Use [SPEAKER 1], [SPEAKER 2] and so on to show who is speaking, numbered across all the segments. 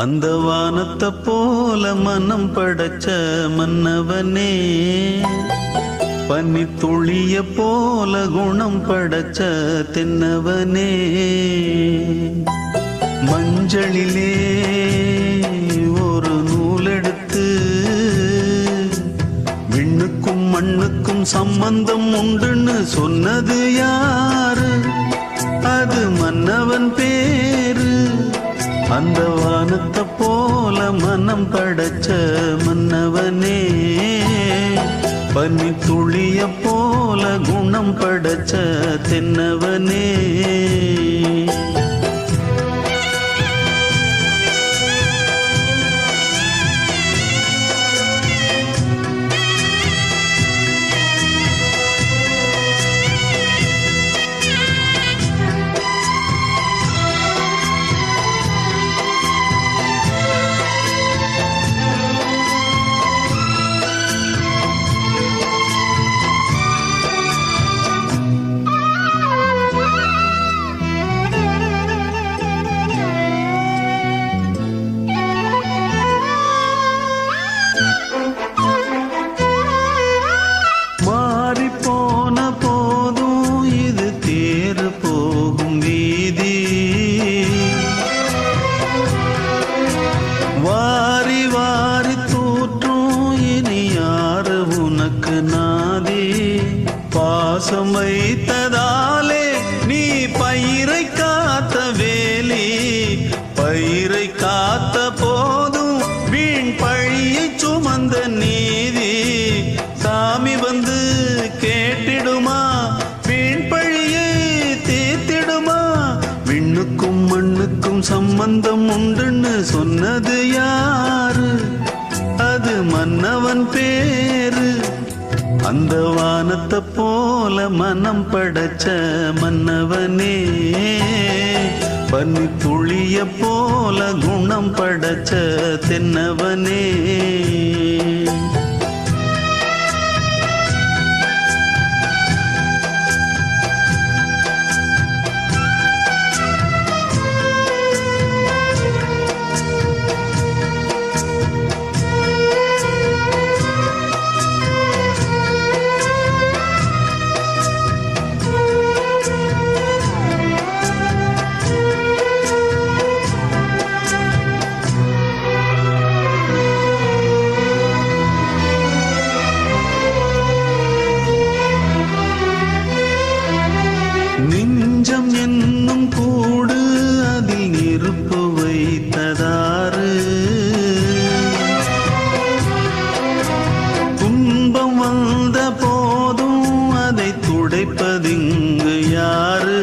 [SPEAKER 1] அந்த வானத்தை போல மனம் படைச்ச மன்னவனே, பனி துளிய போல குணம் படைச்ச தென்னவனே, மஞ்சளிலே ஒரு நூலெடுத்து விண்ணுக்கும் மண்ணுக்கும் சம்பந்தம் உண்டுன்னு சொன்னது யாரு? அது மன்னவன் பேரு. அந்த வானத்தை போல மனம் படைச்ச மன்னவனே, பனி துளிய போல குணம் படைச்ச தென்னவனே. பாசம் வைத்ததாலே நீ பயிரை காத்த வேலி, பயிரை காத்த போதும் வீண் பழியை சுமந்த நீதி. சாமி வந்து கேட்டிடுமா, வீண் பழியை தீர்த்திடுமா? விண்ணுக்கும் மண்ணுக்கும் சம்பந்தம் உண்டுன்னு சொன்னது யாரு? அது மன்னவன் பேரு. அந்த வானத்தை போல மனம் படைச்ச மன்னவனே, பனி துளிய போல குணம் படைச்ச தென்னவனே. நெஞ்சம் என்னும் கூடு அதில் நெருப்பு வைத்ததாறு, துன்பம் வந்த போதும் அதை துடைப்பதிங்கு யாரு?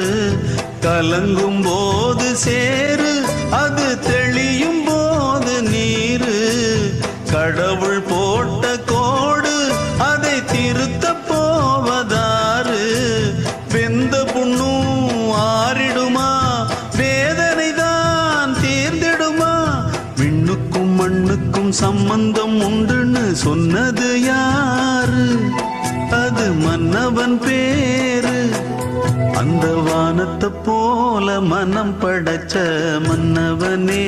[SPEAKER 1] கலங்கும் போது சேரு, அது தெளியும் போது நீரு. கடவுள் போட்ட கோடு அதை திருத்த போவதாரு? வெந்த புண்ணும் ஆறிடுமா, வேதனை தான் தீர்ந்திடுமா? விண்ணுக்கும் மண்ணுக்கும் சம்பந்தம் உண்டுன்னு சொன்னது யாரு? அது மன்னவன் பேரு. அந்த வானத்தை போல மனம் படைச்ச மன்னவனே,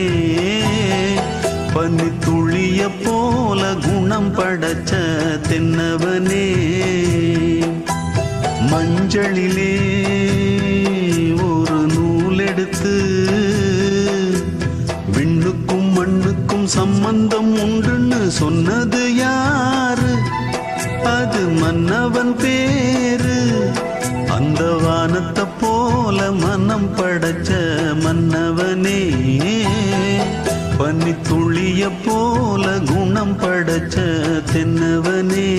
[SPEAKER 1] பனி துளிய போல குணம் படைச்ச தென்னவனே, மஞ்சளிலே ஒரு நூலெடுத்து விண்ணுக்கும் மண்ணுக்கும் சம்பந்தம் உண்டுன்னு சொன்னது யாரு? அது மன்னவன் பேரு. அந்த வானத்தை போல மனம் படைச்ச மன்னவனே, பனி துளிய போல குணம் படைச்ச தென்னவனே.